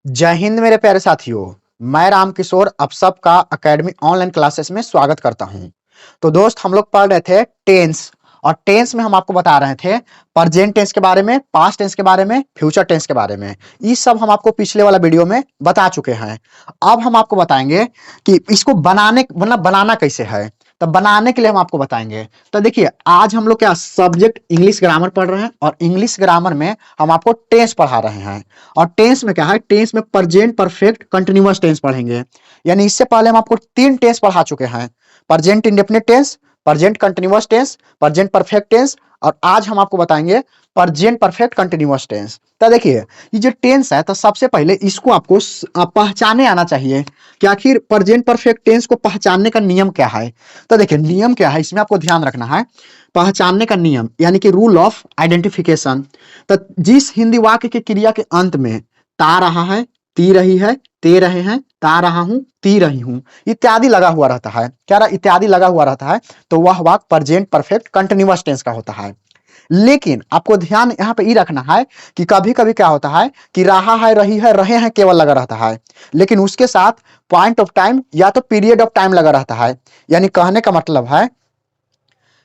जय हिंद मेरे प्यारे साथियों। मैं राम किशोर आप सबका एकेडमी ऑनलाइन क्लासेस में स्वागत करता हूं। तो दोस्त हम लोग पढ़ रहे थे टेंस और टेंस में हम आपको बता रहे थे प्रेजेंट टेंस के बारे में, पास्ट टेंस के बारे में, फ्यूचर टेंस के बारे में। ये सब हम आपको पिछले वाला वीडियो में बता चुके हैं। अब हम आपको बताएंगे कि इसको बनाने मतलब बनाना कैसे है। तो बनाने के लिए हम आपको बताएंगे। तो देखिए आज हम लोग क्या सब्जेक्ट इंग्लिश ग्रामर पढ़ रहे हैं और इंग्लिश ग्रामर में हम आपको टेंस पढ़ा रहे हैं। और टेंस में क्या है, टेंस में प्रेजेंट परफेक्ट कंटिन्यूअस टेंस पढ़ेंगे। यानी इससे पहले हम आपको 3 टेंस पढ़ा चुके हैं, present indefinite tense, present continuous tense, present perfect tense, और आज हम आपको बताएंगे प्रेजेंट परफेक्ट कंटिन्यूअस टेंस। तो देखिए ये जो टेंस है, तो सबसे पहले इसको आपको पहचाने आना चाहिए कि आखिर प्रेजेंट परफेक्ट टेंस को पहचानने का नियम क्या है। तो देखिए नियम क्या है, इसमें आपको ध्यान रखना है। पहचानने का नियम यानी कि रूल ऑफ आइडेंटिफिकेशन। तो जिस हिंदी वाक्य के क्रिया के अंत में ता रहा है, ती रही है, ते रहे हैं, ता रहा हूं, ती रही हूं इत्यादि लगा हुआ रहता है, क्या रहा इत्यादि लगा हुआ रहता है, तो वह वाक्य प्रेजेंट परफेक्ट कंटिन्यूअस टेंस का होता है। लेकिन आपको ध्यान यहाँ पे ये रखना है कि कभी कभी क्या होता है कि रहा है, रही है, रहे हैं केवल लगा रहता है, लेकिन उसके साथ पॉइंट ऑफ टाइम या तो पीरियड ऑफ टाइम लगा रहता है। यानी कहने का मतलब है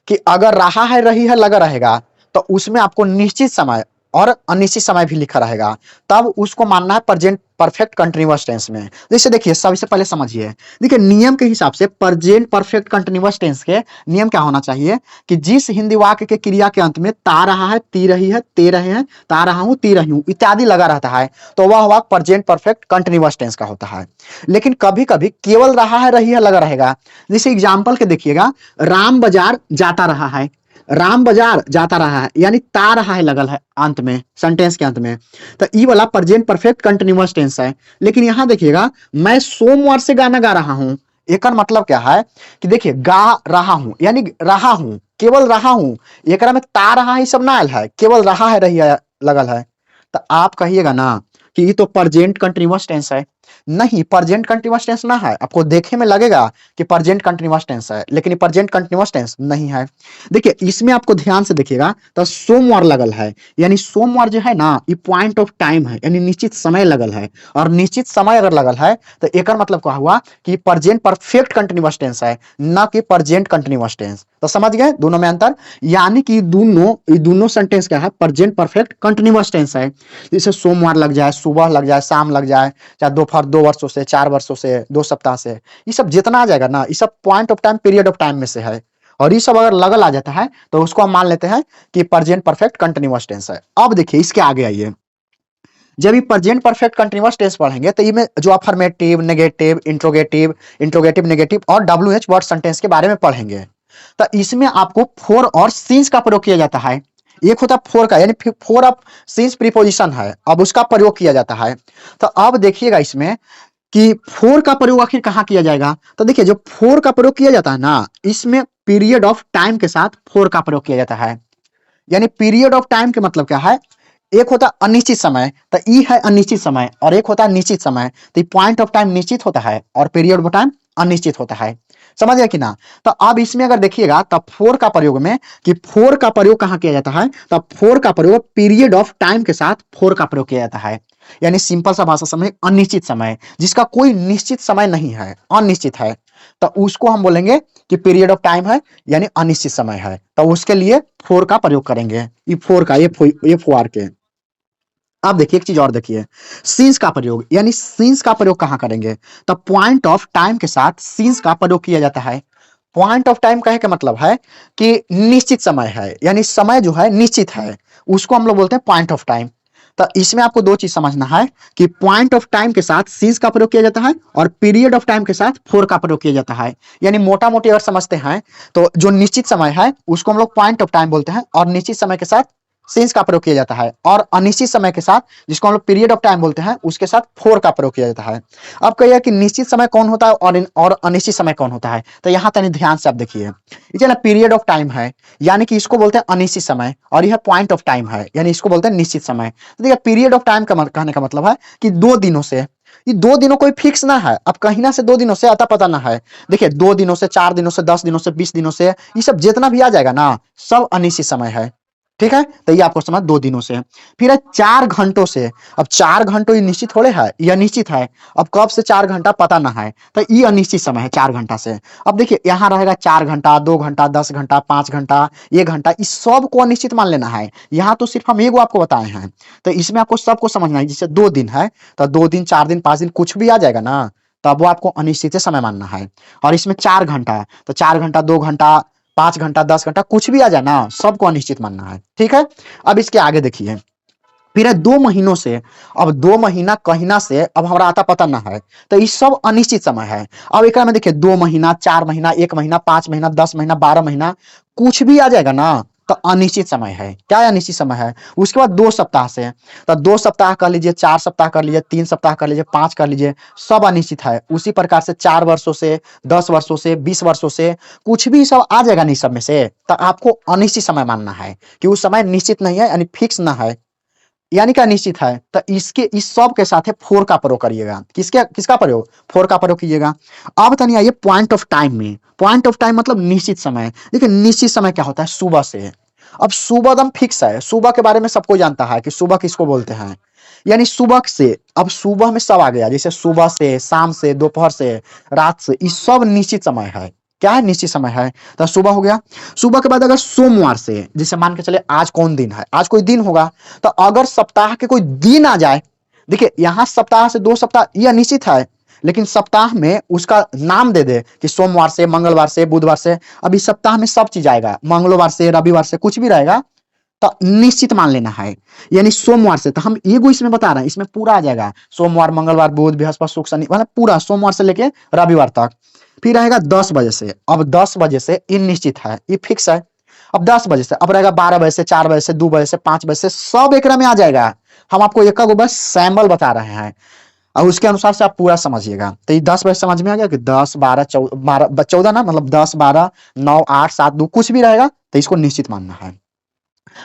कि अगर रहा है, रही है लगा रहेगा तो उसमें आपको निश्चित समय और अनिश्चित समय भी लिखा रहेगा, तब उसको मानना है प्रेजेंट परफेक्ट कंटिन्यूअस टेंस में। जैसे देखिए सबसे पहले समझिए, देखिए नियम के हिसाब से प्रेजेंट परफेक्ट कंटिन्यूअस टेंस के नियम क्या होना चाहिए कि जिस हिंदी वाक्य के क्रिया के अंत में ता रहा है, ती रही है, ते रहे हैं, ता रहा हूं, ती रही हूं इत्यादि लगा रहता है, तो वह वाक्य प्रेजेंट परफेक्ट कंटिन्यूअस टेंस का होता है। लेकिन कभी कभी केवल रहा है, रही है लगा रहेगा। जैसे एग्जाम्पल के देखिएगा, राम बाजार जाता रहा है, राम बाजार जाता रहा है यानी ता रहा है लगल है अंत में, सेंटेंस के अंत में, तो ई वाला प्रेजेंट परफेक्ट कंटिन्यूअस टेंस है। लेकिन यहां देखिएगा, मैं सोमवार से गाना गा रहा हूं, एक मतलब क्या है कि देखिए गा रहा हूं यानी रहा हूं, केवल रहा हूं, एक में ता रहा है सब ना आयल है, केवल रहा है, रही है लगल है। तो आप कहिएगा ना कि ये तो प्रेजेंट कंटिन्यूअस टेंस है। नहीं, प्रेजेंट कंटिन्यूअस टेंस ना है। आपको देखे में लगेगा कि प्रेजेंट कंटिन्यूअस टेंस है, लेकिन ये प्रेजेंट कंटिन्यूअस टेंस नहीं है। देखिए इसमें आपको ध्यान से देखिएगा तो सोमवार लगल है, यानी सोमवार जो है ना ये पॉइंट ऑफ टाइम है, यानी निश्चित समय लगल है। और निश्चित समय अगर लगल है तो एक मतलब क्या हुआ कि प्रेजेंट परफेक्ट कंटिन्यूअस टेंस है, ना कि प्रेजेंट कंटिन्यूअस टेंस। तो समझ गए दोनों में अंतर। यानी कि दोनों सेंटेंस क्या है, प्रेजेंट परफेक्ट कंटिन्यूअस टेंस है। जैसे सोमवार लग जाए, सुबह लग जाए, शाम लग जाए, चाहे दोपहर 2 वर्षों से, 4 वर्षों से, 2 सप्ताह से, ये सब जितना आ जाएगा ना ये सब point of time, period of time में से है। और ये सब अगर लगल आ जाता है तो उसको हम मान लेते हैं कि प्रेजेंट परफेक्ट कंटिन्यूअस टेंस है। अब देखिए इसके आगे आइए, जब ये प्रेजेंट परफेक्ट कंटिन्यूअस टेंस पढ़ेंगे तो इसमें जो affirmative, negative, interrogative, interrogative negative और WH वर्ड सेंटेंस के बारे में पढ़ेंगे। तो इसमें आपको फोर और सिंस का प्रयोग किया जाता है। एक होता है फोर का, यानी फोर ऑफ सिंस प्रीपोजिशन है, अब उसका प्रयोग किया जाता है। तो अब देखिएगा इसमें कि फोर का प्रयोग आखिर कहां किया जाएगा। तो देखिए जो फोर का प्रयोग किया जाता है ना, इसमें पीरियड ऑफ टाइम के साथ फोर का प्रयोग किया जाता है। यानी पीरियड ऑफ टाइम के मतलब क्या है, एक होता है अनिश्चित समय, तो ई है अनिश्चित समय, और एक होता है निश्चित समय। तो पॉइंट ऑफ टाइम निश्चित होता है और पीरियड ऑफ टाइम अनिश्चित होता है। समझ गया कि ना। तो अब इसमें अगर देखिएगा तब फोर का प्रयोग में कि फोर का प्रयोग कहां किया जाता है, तब फोर का प्रयोग पीरियड ऑफ टाइम के साथ फोर का प्रयोग किया जाता है। यानी सिंपल सा भाषा समय, अनिश्चित समय जिसका कोई निश्चित समय नहीं है, अनिश्चित है, तो उसको हम बोलेंगे कि पीरियड ऑफ टाइम है यानी अनिश्चित समय है। तो उसके लिए फोर का प्रयोग करेंगे, ये फोर का, ये फोर के। अब देखिए एक चीज और देखिए, सीन्स का प्रयोग, यानी सीन्स का प्रयोग कहां करेंगे, तो पॉइंट ऑफ टाइम के साथ सीन्स का प्रयोग किया जाता है। पॉइंट ऑफ टाइम कहे का मतलब है कि निश्चित समय है, यानी समय जो है निश्चित है, उसको हम लोग बोलते हैं पॉइंट ऑफ टाइम। तो इसमें आपको दो चीज समझना है कि पॉइंट ऑफ टाइम के साथ सीन्स का प्रयोग किया जाता है और पीरियड ऑफ टाइम के साथ फोर का प्रयोग किया जाता है। यानी मोटा मोटी अगर समझते हैं तो जो निश्चित समय है उसको हम लोग पॉइंट ऑफ टाइम बोलते हैं, और निश्चित समय के साथ सिंस का प्रयोग किया जाता है, और अनिश्चित समय के साथ जिसको हम लोग पीरियड ऑफ टाइम बोलते हैं उसके साथ फोर का प्रयोग किया जाता है। अब कहिए कि निश्चित समय कौन होता है और अनिश्चित समय कौन होता है, तो यहाँ तनी ध्यान से आप देखिए, ये ना पीरियड ऑफ टाइम है यानी कि इसको बोलते हैं अनिश्चित समय, और यह पॉइंट ऑफ टाइम है यानी इसको बोलते हैं निश्चित समय। तो देखिए पीरियड ऑफ टाइम का कहने का मतलब है कि 2 दिनों से, ये 2 दिनों कोई फिक्स ना है, अब कहीं ना से 2 दिनों से अता पता ना है। देखिए 2 दिनों से, 4 दिनों से, 10 दिनों से, 20 दिनों से, ये सब जितना भी आ जाएगा ना सब अनिश्चित समय है। ठीक है, तो ये आपको समझ 2 दिनों से। फिर है 4 घंटों से। अब 4 घंटों ये निश्चित थोड़े है, ये अनिश्चित है। अब कब से 4 घंटा पता ना है, तो ये अनिश्चित समय है 4 घंटा से। अब देखिए यहाँ रहेगा 4 घंटा, 2 घंटा, 10 घंटा, 5 घंटा, 1 घंटा, इस सब को अनिश्चित मान लेना है। यहाँ तो सिर्फ हम एगो आपको बताए हैं, तो इसमें आपको सबको समझना है। जैसे 2 दिन है, तो 2 दिन, 4 दिन, 5 दिन कुछ भी आ जाएगा ना, तब वो आपको अनिश्चित समय मानना है। और इसमें 4 घंटा, तो 4 घंटा, 2 घंटा, 5 घंटा, 10 घंटा कुछ भी आ जाए ना, सबको अनिश्चित मानना है। ठीक है, अब इसके आगे देखिए, फिर है 2 महीनों से। अब 2 महीना कहीना से अब हमारा आता पता ना है, तो ये सब अनिश्चित समय है। अब एक में देखिए 2 महीना, 4 महीना, 1 महीना, 5 महीना, 10 महीना, 12 महीना कुछ भी आ जाएगा ना, तो अनिश्चित समय है। क्या अनिश्चित समय है? उसके बाद 2 सप्ताह से, तो 2 सप्ताह कर लीजिए, 4 सप्ताह कर लीजिए, 3 सप्ताह कर लीजिए, 5 कर लीजिए, सब अनिश्चित है। उसी प्रकार से 4 वर्षों से, 10 वर्षों से, 20 वर्षों से कुछ भी सब आ जाएगा नहीं सब में से, तो आपको अनिश्चित समय मानना है कि उस समय निश्चित नहीं है, यानी फिक्स ना है, यानी क्या निश्चित है। तो इसके इस सब के साथ है फोर का प्रयोग करिएगा। किसके किसका प्रयोग? फोर का प्रयोग कीजिएगा। अब तनिया ये पॉइंट ऑफ टाइम में, पॉइंट ऑफ टाइम मतलब निश्चित समय। देखिए निश्चित समय क्या होता है? सुबह से। अब सुबह एकदम फिक्स है, सुबह के बारे में सबको जानता है कि सुबह किसको बोलते हैं, यानी सुबह से। अब सुबह में सब आ गया, जैसे सुबह से, शाम से, दोपहर से, रात से, ये सब निश्चित समय है। क्या है? निश्चित समय है। तो सुबह हो गया। सुबह के बाद अगर सोमवार से, जैसे मान के चले आज कौन दिन है, आज कोई दिन होगा, तो अगर सप्ताह के कोई दिन आ जाए, देखिए यहां सप्ताह से 2 सप्ताह यह निश्चित है, लेकिन सप्ताह में उसका नाम दे दे कि सोमवार से, मंगलवार से, बुधवार से। अभी सप्ताह में सब चीज आएगा, मंगलवार से, रविवार से, कुछ भी रहेगा तो निश्चित मान लेना है। यानी सोमवार से, तो हम एगो इसमें बता रहे हैं, इसमें पूरा आ जाएगा, सोमवार, मंगलवार, बुध, बृहस्पति, शुक्र, शनि, मतलब पूरा सोमवार से लेके रविवार तक। फिर रहेगा 10 बजे से। अब 10 बजे से ये निश्चित है, ये फिक्स है। अब 10 बजे से, अब रहेगा 12 बजे से, 4 बजे से, 2 बजे से, 5 बजे से, सब एकरा में आ जाएगा। हम आपको एक को बस सैंपल बता रहे हैं, और उसके अनुसार से आप पूरा समझिएगा। तो ये 10 बजे समझ में आ गया कि 10, 12, 14 ना, मतलब 10, 12, 9, 8, 7, 2 कुछ भी रहेगा तो इसको निश्चित मानना है।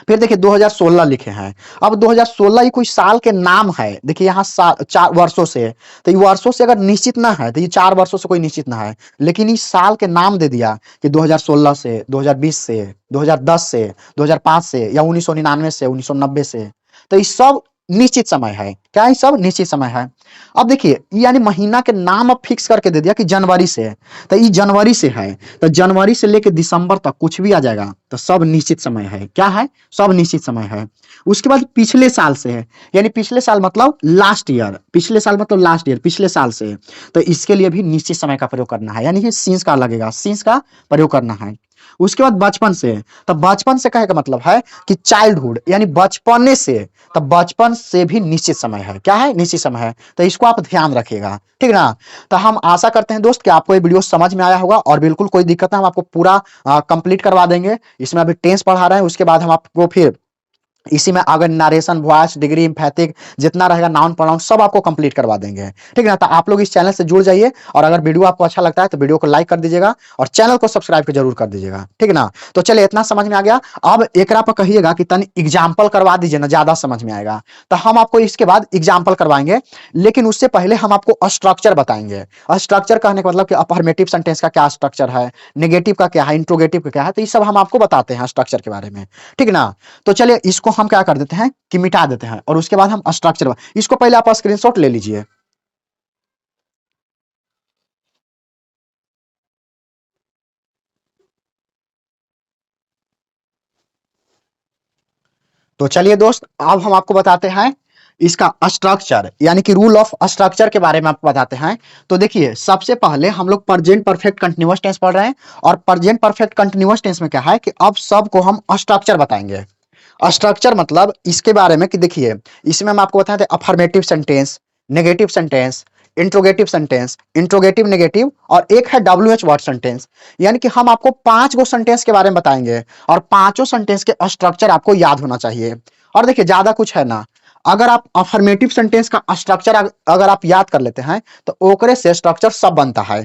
फिर देखिए 2016 लिखे हैं। अब 2016 ये कोई साल के नाम है। देखिए यहाँ 4 वर्षों से, तो ये वर्षों से अगर निश्चित ना है, तो ये 4 वर्षों से कोई निश्चित ना है, लेकिन इस साल के नाम दे दिया कि 2016 से, 2020 से, 2010 से, 2005 से, या 1999 से, 1990 से, तो ये सब निश्चित समय है। क्या ये सब निश्चित समय है? अब देखिए यानी महीना के नाम अब फिक्स करके दे दिया कि जनवरी से, तो ये जनवरी से है, तो जनवरी से लेके दिसंबर तक कुछ भी आ जाएगा तो सब निश्चित समय है। क्या है? सब निश्चित समय है। उसके बाद पिछले साल से है, यानी पिछले साल मतलब लास्ट ईयर, पिछले साल मतलब लास्ट ईयर, पिछले साल से, तो इसके लिए भी निश्चित समय का प्रयोग करना है, यानी कि सींस का लगेगा, सींस का प्रयोग करना है। उसके बाद बचपन से, तो बचपन से कहे का मतलब है कि चाइल्डहुड, यानी बचपने से, तो बचपन से भी निश्चित समय है। क्या है? निश्चित समय है। तो इसको आप ध्यान रखिएगा, ठीक ना। तो हम आशा करते हैं दोस्त कि आपको ये वीडियो समझ में आया होगा, और बिल्कुल कोई दिक्कत ना, हम आपको पूरा कंप्लीट करवा देंगे। इसमें अभी टेंस पढ़ा रहे हैं, उसके बाद हम आपको फिर इसी में अगर नरेशन, वॉइस, डिग्री, एम्फैटिक जितना रहेगा, नाउन, प्रोनाउन, सब आपको कंप्लीट करवा देंगे, ठीक है ना। तो आप लोग इस चैनल से जुड़ जाइए, और अगर वीडियो आपको अच्छा लगता है तो वीडियो को लाइक कर दीजिएगा, और चैनल को सब्सक्राइब जरूर कर दीजिएगा, ठीक है ना। तो चलिए इतना समझ में आ गया। अब एकरा पर कहिएगा कि तनी एग्जाम्पल करवा दीजिए ना, ज्यादा समझ में आएगा। तो हम आपको इसके बाद एग्जाम्पल करवाएंगे, लेकिन उससे पहले हम आपको स्ट्रक्चर बताएंगे। स्ट्रक्चर कहने का मतलब कि अफर्मेटिव सेंटेंस का क्या स्ट्रक्चर है, नेगेटिव का क्या है, इंट्रोगेटिव का क्या है, तो ये सब हम आपको बताते हैं स्ट्रक्चर के बारे में, ठीक है ना। तो चलिए इसको हम क्या कर देते हैं कि मिटा देते हैं, और उसके बाद हम स्ट्रक्चर, इसको पहले आप स्क्रीनशॉट ले लीजिए। तो चलिए दोस्त, अब हम आपको बताते हैं इसका स्ट्रक्चर, यानी कि रूल ऑफ स्ट्रक्चर के बारे में आपको बताते हैं। तो देखिए सबसे पहले हम लोग प्रेजेंट परफेक्ट कंटीन्यूअस टेंस पढ़ रहे हैं, और प्रेजेंट परफेक्ट कंटीन्यूअस टेंस में क्या है कि अब सबको हम स्ट्रक्चर बताएंगे। स्ट्रक्चर मतलब इसके बारे में कि देखिए इसमें हम आपको बताते हैं affirmative sentence, negative sentence, interrogative sentence, interrogative negative, और एक है WH वर्ड सेंटेंस। यानी कि हम आपको 5 गो सेंटेंस के बारे में बताएंगे, और पांचों सेंटेंस के स्ट्रक्चर आपको याद होना चाहिए। और देखिए ज्यादा कुछ है ना, अगर आप अफर्मेटिव सेंटेंस का स्ट्रक्चर अगर आप याद कर लेते हैं, तो ओकरे से स्ट्रक्चर सब बनता है।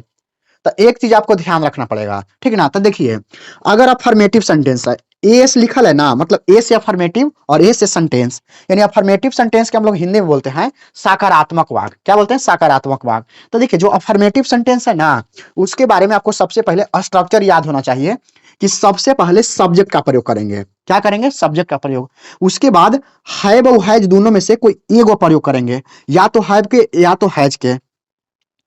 तो एक चीज आपको ध्यान रखना पड़ेगा, ठीक है ना। तो देखिए अगर अफर्मेटिव सेंटेंस है, एस लिखल है ना, मतलब ए से अफर्मेटिव और ए से सेंटेंस, यानी अफर्मेटिव सेंटेंस के हम लोग हिंदी में बोलते हैं सकारात्मक वाक्य। क्या बोलते हैं? सकारात्मक वाक्य। तो देखिए जो अफर्मेटिव सेंटेंस है ना, उसके बारे में आपको सबसे पहले स्ट्रक्चर याद होना चाहिए कि सबसे पहले सब्जेक्ट का प्रयोग करेंगे। क्या करेंगे? सब्जेक्ट का प्रयोग। उसके बाद हैव और हैज दोनों में से कोई एगो प्रयोग करेंगे, या तो हैव के या तो हैज के।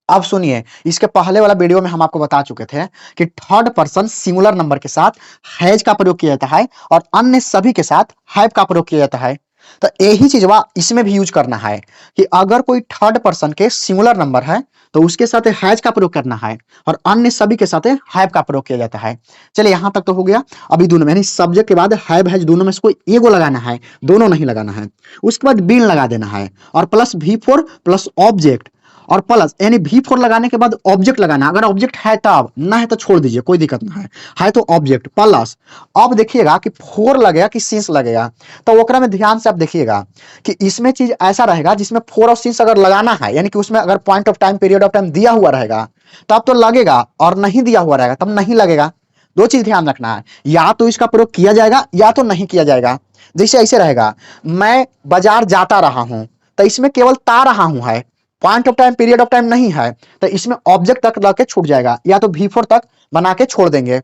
अब सुनिए, इसके पहले वाला वीडियो में हम आपको बता चुके थे कि थर्ड पर्सन सिंगुलर नंबर के साथ हैज का प्रयोग किया जाता है और अन्य सभी के साथ हैव का प्रयोग किया जाता है। तो यही चीज इसमें भी यूज करना है कि अगर कोई थर्ड पर्सन के सिंगुलर नंबर है तो उसके साथ हैज का प्रयोग करना है और अन्य सभी के साथ हैव का प्रयोग किया जाता है। चलिए यहां तक तो हो गया। अभी दोनों में यानी सब्जेक्ट के बाद हैव हैज दोनों में से कोई एगो लगाना है, दोनों नहीं लगाना है। उसके बाद बीन लगा देना है और प्लस V4 प्लस ऑब्जेक्ट और प्लस यानी V4 लगाने के बाद ऑब्जेक्ट लगाना। अगर ऑब्जेक्ट है तब, ना है तो छोड़ दीजिए, कोई दिक्कत ना है तो ऑब्जेक्ट प्लस। अब देखिएगा कि 4 लगेगा कि सिंस लगेगा, तो ओकरा में ध्यान से आप देखिएगा कि इसमें चीज ऐसा रहेगा जिसमें 4 और सिंस अगर लगाना है, यानी कि उसमें अगर point of time period of time दिया हुआ रहेगा तब तो लगेगा, और नहीं दिया हुआ रहेगा तब नहीं लगेगा। दो चीज ध्यान रखना है, या तो इसका प्रयोग किया जाएगा या तो नहीं किया जाएगा। जैसे ऐसे रहेगा, मैं बाजार जाता रहा हूं, तो इसमें केवल ता रहा हूं है, point of time period of time नहीं है, तो इसमें ऑब्जेक्ट तक लाके छूट जाएगा, या तो V4 तक बना के छोड़ देंगे।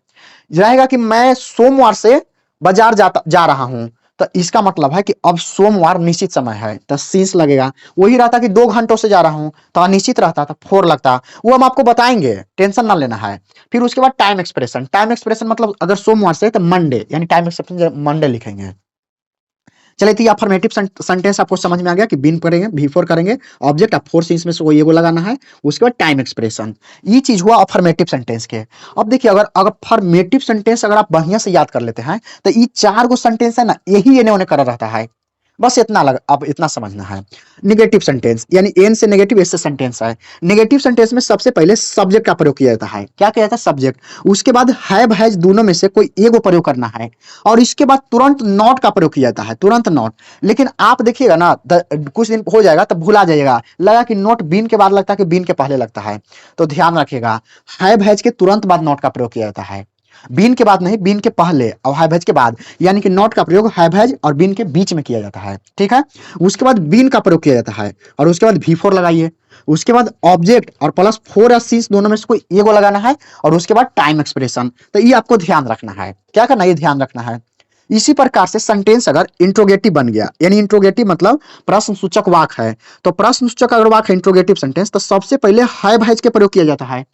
रहेगा कि मैं सोमवार से बाजार जा रहा हूं, तो इसका मतलब है कि अब सोमवार निश्चित समय है, तो सिंस लगेगा। वही रहता कि 2 घंटों से जा रहा हूं तो अनिश्चित रहता तो 4 लगता। वो हम आपको बताएंगे, टेंशन ना लेना है। फिर उसके बाद टाइम एक्सप्रेशन। टाइम एक्सप्रेशन मतलब अगर सोमवार से तो मंडे, यानी टाइम एक्सप्रेशन मंडे लिखेंगे। चलिए तो अफर्मेटिव सेंटेंस आपको समझ में आ गया कि बीन करेंगे, V4 करेंगे, ऑब्जेक्ट आप 4 सीन्स में से कोई एगो लगाना है। उसके बाद टाइम एक्सप्रेशन। ये चीज हुआ अफर्मेटिव सेंटेंस के। अब देखिए, अगर अफर्मेटिव सेंटेंस अगर आप बढ़िया से याद कर लेते हैं तो ये 4 गो सेंटेंस है ना, यही इन्हें उन्हें कर रहता है। बस इतना अब इतना समझना है। नेगेटिव सेंटेंस, यानी एन से नेगेटिव, एस से सेंटेंस है। नेगेटिव सेंटेंस में सबसे पहले सब्जेक्ट का प्रयोग किया जाता है। क्या किया जाता है? सब्जेक्ट। उसके बाद हैव हैज दोनों में से कोई एगो प्रयोग करना है और इसके बाद तुरंत नॉट का प्रयोग किया जाता है, तुरंत नॉट। लेकिन आप देखिएगा ना, कुछ दिन हो जाएगा तब भुला जाइएगा, लगा कि नॉट बीन के बाद लगता है कि बीन के पहले लगता है। तो ध्यान रखिएगा, हैव हैज के तुरंत बाद नॉट का प्रयोग किया जाता है, बीन के बाद नहीं, बीन के पहले और हैव हैज के बाद। यानी कि नॉट का प्रयोग हैव हैज और बीन के बीच में किया जाता है, ठीक है। उसके बाद बीन का प्रयोग किया जाता है और उसके बाद V4 लगाइए। उसके बाद ऑब्जेक्ट और प्लस 4 या सिंस दोनों में से कोई एगो लगाना है और उसके बाद टाइम एक्सप्रेशन। तो ये आपको ध्यान रखना है। क्या करना है? ये ध्यान रखना है। इसी प्रकार से सेंटेंस अगर इंट्रोगेटिव बन गया, यानी इंट्रोगेटिव मतलब प्रश्न सूचक वाक्य है, तो प्रश्न सूचक अगर वाक्य है इंट्रोगेटिव सेंटेंस, तो सबसे पहले हैव हैज के प्रयोग किया जाता है।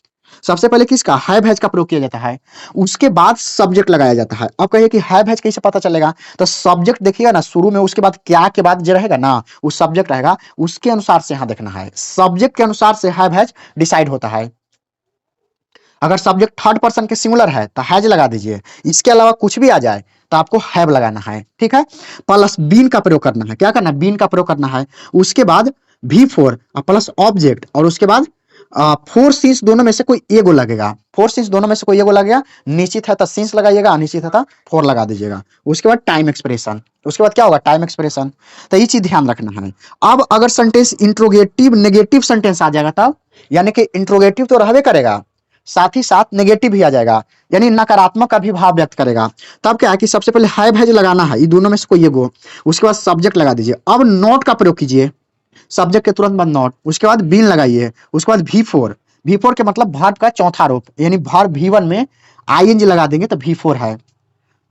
सबसे पहले किसका? हैव हैज का प्रयोग किया जाता है। उसके बाद सब्जेक्ट लगाया जाता है। अब कहिए कि हैव हैज कैसे पता चलेगा? तो सब्जेक्ट देखिएगा ना शुरू में, उसके बाद क्या के बाद जो रहेगा ना वो सब्जेक्ट रहेगा, उसके अनुसार से यहां देखना है। सब्जेक्ट के अनुसार से हैव हैज डिसाइड होता है। अगर सब्जेक्ट थर्ड पर्सन के सिंगुलर है तो हैज लगा दीजिए, इसके अलावा कुछ भी आ जाए तो आपको हैव लगाना है, ठीक है। प्लस बीन का प्रयोग करना है। क्या करना है? बीन का प्रयोग करना है। उसके बाद V4 प्लस ऑब्जेक्ट और उसके बाद 4 सीन्स दोनों में से कोई एगो लगेगा। 4 सीन्स दोनों में से कोई एगो लगेगा, निश्चित है तो सीन्स लगाइएगा, अनिश्चित है तो 4 लगा दीजिएगा। उसके बाद टाइम एक्सप्रेशन। उसके बाद क्या होगा? Time expression. तो ये चीज ध्यान रखना है। अब अगर सेंटेंस इंट्रोगेटिव नेगेटिव सेंटेंस आ जाएगा तब, यानी कि इंट्रोगेटिव तो रहबे करेगा, साथ ही साथ नेगेटिव भी आ जाएगा, यानी नकारात्मक का भी भाव व्यक्त करेगा। तब क्या है कि सबसे पहले हैव हैज लगाना है, ये दोनों में से कोई एगो। उसके बाद सब्जेक्ट लगा दीजिए। अब नॉट का प्रयोग कीजिए, सब्जेक्ट के तुरंत बाद नॉट। उसके बाद बीन लगाइए। उसके बाद V4। V4 के मतलब वर्ब का चौथा रूप, यानी वर्ब V1 में ING लगा देंगे तो V4 है।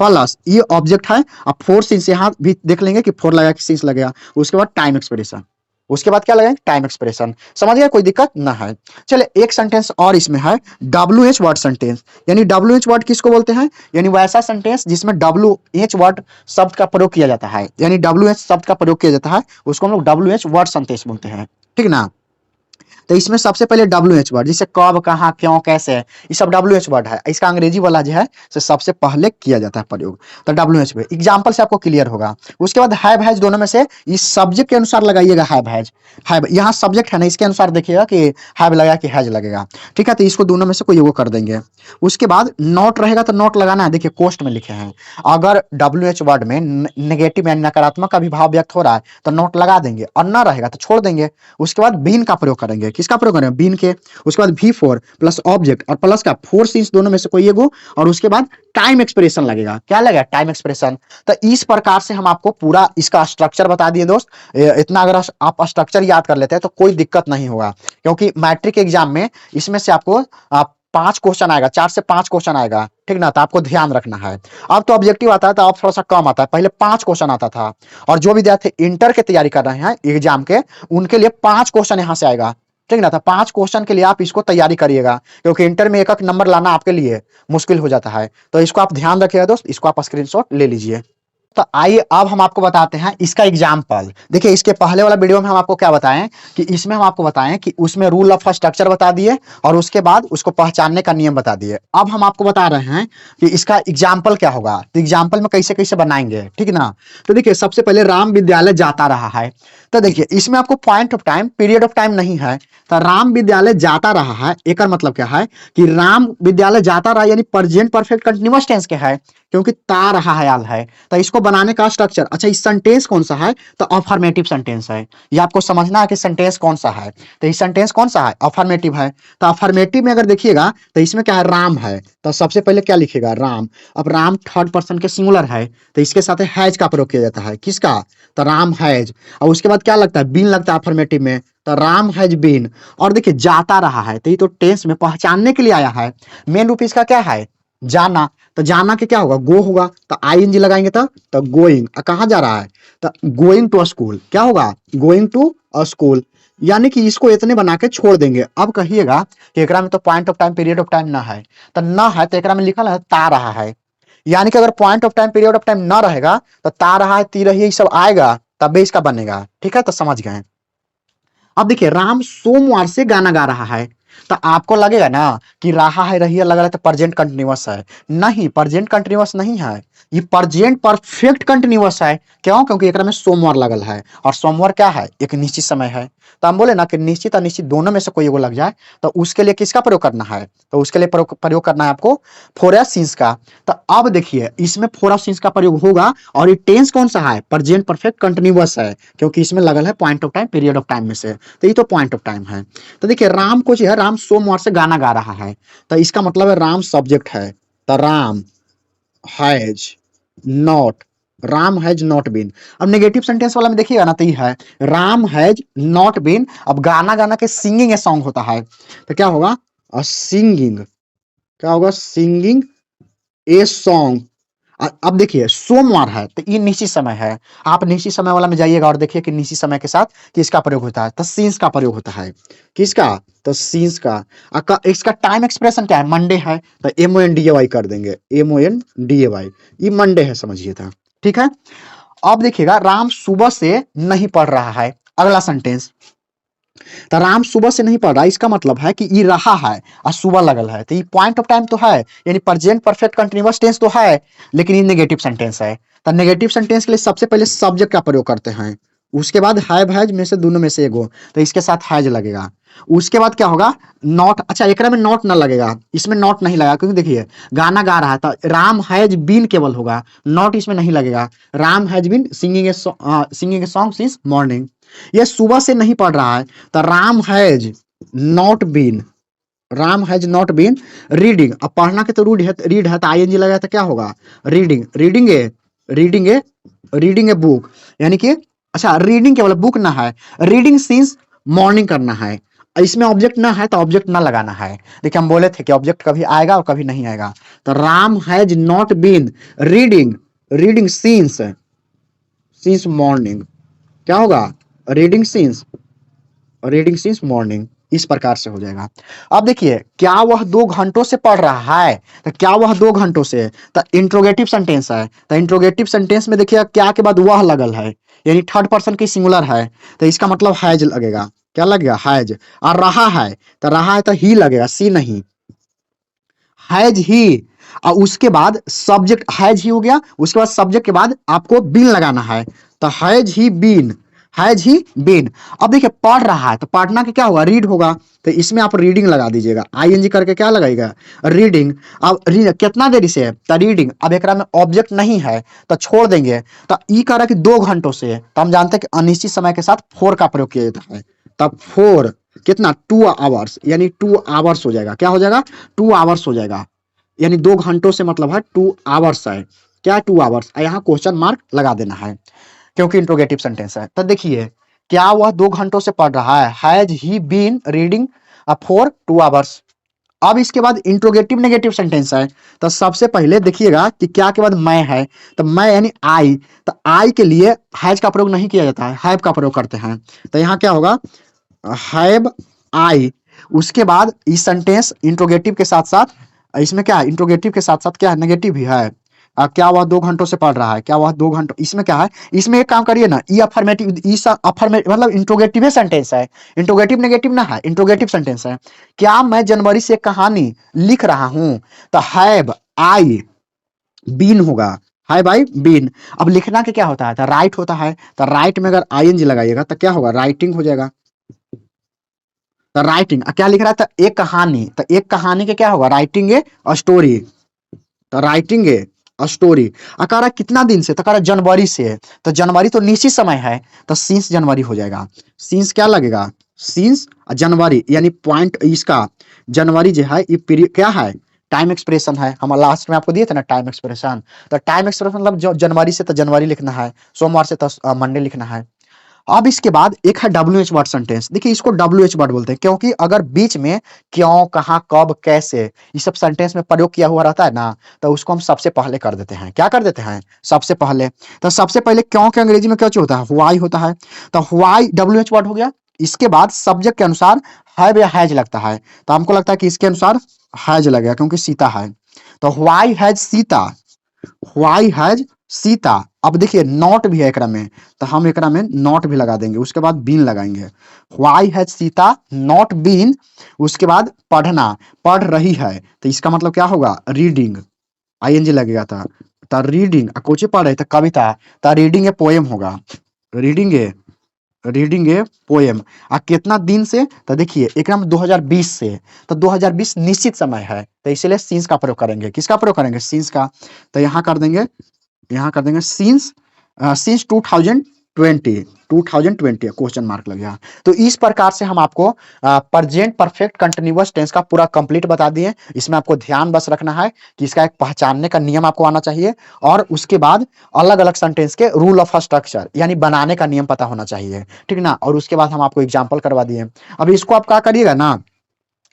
प्लस ये ऑब्जेक्ट है, अब 4 सीन्स यहाँ भी देख लेंगे कि 4 लगा कि सीन्स लगेगा। उसके बाद टाइम एक्सप्रेशन। उसके बाद क्या लगाएंगे? Time expression. समझ गया? कोई दिक्कत ना है। चलिए एक सेंटेंस और इसमें है, WH वर्ड सेंटेंस। यानी WH वर्ड किसको बोलते हैं? यानी वैसा सेंटेंस जिसमें WH वर्ड शब्द का प्रयोग किया जाता है, यानी WH शब्द का प्रयोग किया जाता है, उसको हम लोग WH वर्ड सेंटेंस बोलते हैं, ठीक ना। तो इसमें सबसे पहले WH वर्ड, जैसे कब, कहाँ, क्यों, कैसे, ये सब WH वर्ड है। इसका अंग्रेजी वाला जो है से सबसे पहले किया जाता है प्रयोग, तो WH वर्ड। एग्जाम्पल से आपको क्लियर होगा। उसके बाद हैव हैज दोनों में से इस सब्जेक्ट के अनुसार लगाइएगा हैव हैज। हैव यहाँ सब्जेक्ट है ना, इसके अनुसार देखिएगा कि हैव लगा कि हैज लगेगा, ठीक है। तो इसको दोनों में से कोई एगो कर देंगे। उसके बाद नॉट रहेगा तो नॉट लगाना है। देखिए कोष्ट में लिखे हैं, अगर WH वर्ड में नेगेटिव यानी नकारात्मक का भी भाव व्यक्त हो रहा है तो नॉट लगा देंगे, और ना रहेगा तो छोड़ देंगे। उसके बाद बीन का प्रयोग करेंगे। किसका प्रयोग करेंगे? बीन के। उसके बाद V4 प्लस ऑब्जेक्ट और प्लस का 4 सीन्स दोनों में से कोई एगो, और उसके बाद टाइम एक्सप्रेशन लगेगा। क्या लगेगा? Time expression. तो इस प्रकार से हम आपको पूरा इसका स्ट्रक्चर बता दिए दोस्त। इतना अगर आप स्ट्रक्चर याद कर लेते हैं तो कोई दिक्कत नहीं होगा, क्योंकि मैट्रिक एग्जाम में इसमें से आपको 5 क्वेश्चन आएगा, 4 से 5 क्वेश्चन आएगा, ठीक ना, तो आपको ध्यान रखना है। अब तो ऑब्जेक्टिव आता है तो अब थोड़ा सा कम आता है, पहले 5 क्वेश्चन आता था। और जो विद्यार्थी इंटर की तैयारी कर रहे हैं एग्जाम के, उनके लिए 5 क्वेश्चन यहाँ से आएगा, ठीक ना। तो 5 क्वेश्चन के लिए आप इसको तैयारी करिएगा, क्योंकि इंटर में एक एक नंबर लाना आपके लिए मुश्किल हो जाता है। तो इसको आप ध्यान रखिएगा दोस्त, इसको आप स्क्रीनशॉट ले लीजिए। तो आइए अब हम आपको बताते हैं इसका एग्जाम्पल। देखिए इसके पहले वाला वीडियो में हम आपको क्या बताएं कि इसमें हम आपको बताएं कि उसमें रूल ऑफ स्ट्रक्चर बता दिए और उसके बाद उसको पहचानने का नियम बता दिए। अब हम आपको बता रहे हैं कि इसका एग्जाम्पल क्या होगा, तो एग्जाम्पल में कैसे कैसे बनाएंगे, ठीक ना। तो देखिए सबसे पहले राम विद्यालय जाता रहा है। तो देखिए इसमें आपको point of time, period of time नहीं है। तो राम विद्यालय जाता रहा है, एक मतलब क्या है कि राम विद्यालय जाता रहा, यानी प्रेजेंट परफेक्ट कंटीन्यूअस टेंस के है, क्योंकि ता रहा हाल है। तो इसको बनाने का स्ट्रक्चर, अच्छा इस सेंटेंस कौन सा है, तो अफर्मेटिव सेंटेंस है। ये आपको समझना है कि सेंटेंस कौन सा है। तो ये सेंटेंस कौन सा है, अफर्मेटिव है। तो अफर्मेटिव में अगर देखिएगा तो इसमें क्या है, राम है। तो सबसे पहले क्या लिखेगा, राम। अब राम थर्ड पर्सन के सिंगुलर है, तो इसके साथ हैज का प्रयोग किया जाता है, किसका, तो राम हैज। और उसके बाद क्या लगता है, बीन लगता है अफर्मेटिव में, तो राम हैज बीन। और देखिए जाता रहा है, तो ये तो टेंस में पहचानने के लिए आया है। मेन रूप इसका क्या है, जाना। तो जाना के क्या होगा, गो होगा, तो आईएनजी लगाएंगे तो गोइंग। कहाँ जा रहा है, तो गोइंग टू स्कूल, क्या होगा, गोइंग टू स्कूल। यानी कि इसको इतने बना के छोड़ देंगे। अब कहिएगा कि एकरा में तो point of time, period of time ना है, तो ना है तो एकरा में लिखल है ता रहा है। यानी कि अगर point of time, period of time ना रहेगा तो ता रहा है, ती रही है, ये सब आएगा तब इसका बनेगा, ठीक है। तो समझ गए। अब देखिए राम सोमवार से गाना गा रहा है, तो आपको लगेगा ना कि रहा है, रही है, लग रहा है तो प्रेजेंट कंटिन्यूअस है। नहीं, प्रेजेंट कंटिन्यूअस नहीं है, ये प्रेजेंट परफेक्ट कंटिन्यूअस है। क्यों, क्योंकि एकरा में सोमवार लगल है, और सोमवार क्या है, एक निश्चित समय है। तो हम बोले ना कि निश्चित अनिश्चित दोनों में से कोई एगो लग जाए, तो उसके लिए किसका प्रयोग करना है, तो उसके लिए प्रयोग करना है आपको फोर एस सिंस का। तो अब देखिए इसमें फोर एस सिंस का प्रयोग होगा, और ये टेंस कौन सा है, प्रेजेंट परफेक्ट कंटिन्यूअस है, क्योंकि इसमें लगल है point of time, period of time में से। तो ये तो पॉइंट ऑफ टाइम है। तो देखिए राम को जो है, राम सोमवार से गाना गा रहा है, तो इसका मतलब है राम सब्जेक्ट है। तो Ram has not, Ram has not been. अब नेगेटिव सेंटेंस वाला में देखिएगा ना, तो ये है राम हैज नॉट बीन। अब गाना गाना के सिंगिंग ए सॉन्ग होता है, तो क्या होगा, सिंगिंग, क्या होगा, सिंगिंग ए सॉन्ग। अब देखिए सोमवार है तो ये निश्चित समय है। आप निश्चित समय वाला में जाइएगा और देखिए कि निश्चित समय के साथ किसका प्रयोग होता है, तो सीन्स का प्रयोग होता है, किसका, तो सीन्स का। इसका टाइम एक्सप्रेशन क्या है, मंडे है, तो MONDAY कर देंगे, MONDAY, ये मंडे है, समझिए था, ठीक है। अब देखिएगा राम सुबह से नहीं पढ़ रहा है, अगला सेंटेंस। तो राम सुबह से नहीं पढ़ रहा, इसका मतलब है कि ये रहा है और सुबह लगल है, तो ये पॉइंट ऑफ टाइम तो है, यानी प्रेजेंट परफेक्ट कंटीन्यूअस टेंस तो है, लेकिन ये नेगेटिव सेंटेंस है। तो नेगेटिव सेंटेंस के लिए सबसे पहले सब्जेक्ट का प्रयोग करते हैं, उसके बाद हैव हैज में से दोनों में से एगो, तो इसके साथ हैज लगेगा। उसके बाद क्या होगा, नॉट। अच्छा एकरा में नॉट ना लगेगा, इसमें नॉट नहीं लगा, क्योंकि देखिए गाना गा रहा है, तो राम हैज बीन केवल होगा, नॉट इसमें नहीं लगेगा। Ram has been singing a song since morning. ये सुबह से नहीं पढ़ रहा है, तो Ram has not been, Ram has not been reading. अब पढ़ना के तो रीड है, तो आईएनजी लगा तो क्या होगा, reading, reading A reading a book. यानी कि अच्छा रीडिंग केवल, बुक ना है, रीडिंग सिंस मॉर्निंग करना है। इसमें ऑब्जेक्ट ना है तो ऑब्जेक्ट ना लगाना है। देखिए हम बोले थे कि ऑब्जेक्ट कभी आएगा और कभी नहीं आएगा। तो Ram has not been reading, reading since morning, क्या होगा, रीडिंग सिंस मॉर्निंग, इस प्रकार से हो जाएगा। अब देखिए क्या वह 2 घंटों से पढ़ रहा है, तो क्या वह 2 घंटों से, तो इंट्रोगेटिव सेंटेंस है। तो इंट्रोगेटिव सेंटेंस में देखिए क्या के बाद वह लगल है, यानी थर्ड पर्सन की सिंगुलर है, तो इसका मतलब हैज लगेगा, क्या लगेगा, हैज। और रहा है, तो रहा है तो ही लगेगा, सी नहीं, हैज ही। और उसके बाद सब्जेक्ट हैज ही हो गया, उसके बाद सब्जेक्ट के बाद आपको बीन लगाना है, तो has he been, has he been. अब देखिए पढ़ रहा है, तो पढ़ना के क्या होगा, रीड होगा, तो इसमें आप रीडिंग लगा दीजिएगा, आईएनजी करके क्या लगाएगा, रीडिंग। अब कितना देरी से है, तो रीडिंग। अब एकरा में ऑब्जेक्ट नहीं है तो छोड़ देंगे, तो ई कह रहा है कि 2 घंटों से, तो हम जानते हैं कि अनिश्चित समय के साथ फोर का प्रयोग किया जाता है, तब फोर कितना, 2 आवर्स, यानी 2 आवर्स हो जाएगा, क्या हो जाएगा, 2 आवर्स हो जाएगा। यानी 2 घंटों से मतलब है 2 आवर्स है, क्या 2 आवर्स, यहाँ क्वेश्चन मार्क लगा देना है, क्योंकि इंट्रोगेटिव सेंटेंस है। तो देखिए क्या वह 2 घंटों से पढ़ रहा है, has he been reading for 2 hours. अब इसके बाद इंट्रोगेटिव नेगेटिव सेंटेंस है। तो सबसे पहले देखिएगा कि क्या के बाद मैं है, तो मैं यानी आई, तो आई के लिए हैज का प्रयोग नहीं किया जाता है, हैव का प्रयोग करते हैं। तो यहाँ क्या होगा, हैव आई। उसके बाद इस सेंटेंस इंट्रोगेटिव के साथ साथ, इसमें क्या है, इंट्रोगेटिव के साथ साथ क्या है, नेगेटिव भी है। क्या वह 2 घंटों से पढ़ रहा है, क्या वह 2 घंटों, इसमें क्या है, इसमें एक काम करिए ना, ई अफर्मेटिव, अफर्मेटिव मतलब इंट्रोगेटिव सेंटेंस है, इंट्रोगेटिव नेगेटिव ना है, इंट्रोगेटिव सेंटेंस है। क्या मैं जनवरी से कहानी लिख रहा हूं, तो हैव आई बीन होगा, हाय भाई बीन। अब लिखना के क्या होता है, तो राइट होता है, तो राइट में अगर आईएनजी लगाइएगा तो क्या होगा, राइटिंग हो जाएगा। तो राइटिंग क्या लिख रहा है, तो एक कहानी, तो एक कहानी के क्या होगा, राइटिंग ए स्टोरी, तो राइटिंग ए स्टोरी। अकारा कितना दिन से, तो कह रहा जनवरी से, तो जनवरी तो निश्चित समय है, तो सिंस जनवरी हो जाएगा। सिंस क्या लगेगा, सिंस जनवरी, यानी पॉइंट इसका जनवरी जो है ये पीरियड क्या है, टाइम एक्सप्रेशन है। हम लास्ट में आपको दिए थे ना टाइम एक्सप्रेशन, तो टाइम एक्सप्रेशन मतलब जो जनवरी से तो जनवरी लिखना है, सोमवार से तो मंडे लिखना है। अब इसके बाद एक है डब्ल्यू एच वर्ड सेंटेंस। देखिए इसको डब्ल्यू एच वर्ड बोलते हैं, क्योंकि अगर बीच में क्यों, कहाँ, कब, कैसे, ये सब सेंटेंस में प्रयोग किया हुआ रहता है ना, तो उसको हम सबसे पहले कर देते हैं। क्या कर देते हैं, सबसे पहले। तो सबसे पहले क्यों के अंग्रेजी में क्या होता है, व्हाई होता है, तो व्हाई डब्ल्यू एच वर्ड हो गया। इसके बाद सब्जेक्ट के अनुसार हैव या हैज लगता है, तो हमको लगता है कि इसके अनुसार हैज लगेगा क्योंकि सीता है। तो why has Sita, why has Sita. अब देखिए नॉट भी है एकरा में, तो हम एकरा में नॉट भी लगा देंगे, उसके बाद बीन लगाएंगे। Why has Sita not been, उसके बाद पढ़ना, पढ़ रही है, तो इसका मतलब क्या होगा, रीडिंग, आईएनजी लगेगा था। तो रीडिंग कोचे पढ़ रहे थे, कविता, तो रीडिंग ए पोएम होगा, reading A, reading a poem. कितना दिन से, तो देखिए एक नाम 2020 से, तो 2020 निश्चित समय है, तो इसलिए सीन्स का प्रयोग करेंगे, किसका प्रयोग करेंगे, सीन्स का। तो यहाँ कर देंगे, यहाँ कर देंगे सीन्स, सीन्स 2020 क्वेश्चन मार्क लग गया। तो इस प्रकार से हम आपको प्रेजेंट परफेक्ट कंटिन्यूअस टेंस का पूरा कंप्लीट बता दिए। इसमें आपको ध्यान बस रखना है कि इसका एक पहचानने का नियम आपको आना चाहिए, और उसके बाद अलग अलग सेंटेंस के रूल ऑफ स्ट्रक्चर यानी बनाने का नियम पता होना चाहिए, ठीक ना। और उसके बाद हम आपको एग्जाम्पल करवा दिए। अब इसको आप क्या करिएगा ना,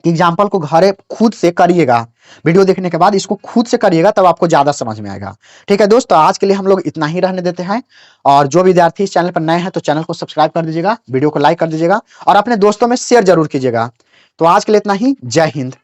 एग्जाम्पल को घरे खुद से करिएगा, वीडियो देखने के बाद इसको खुद से करिएगा, तब आपको ज्यादा समझ में आएगा। ठीक है दोस्तों, आज के लिए हम लोग इतना ही रहने देते हैं। और जो विद्यार्थी इस चैनल पर नए हैं तो चैनल को सब्सक्राइब कर दीजिएगा, वीडियो को लाइक कर दीजिएगा, और अपने दोस्तों में शेयर जरूर कीजिएगा। तो आज के लिए इतना ही, जय हिंद।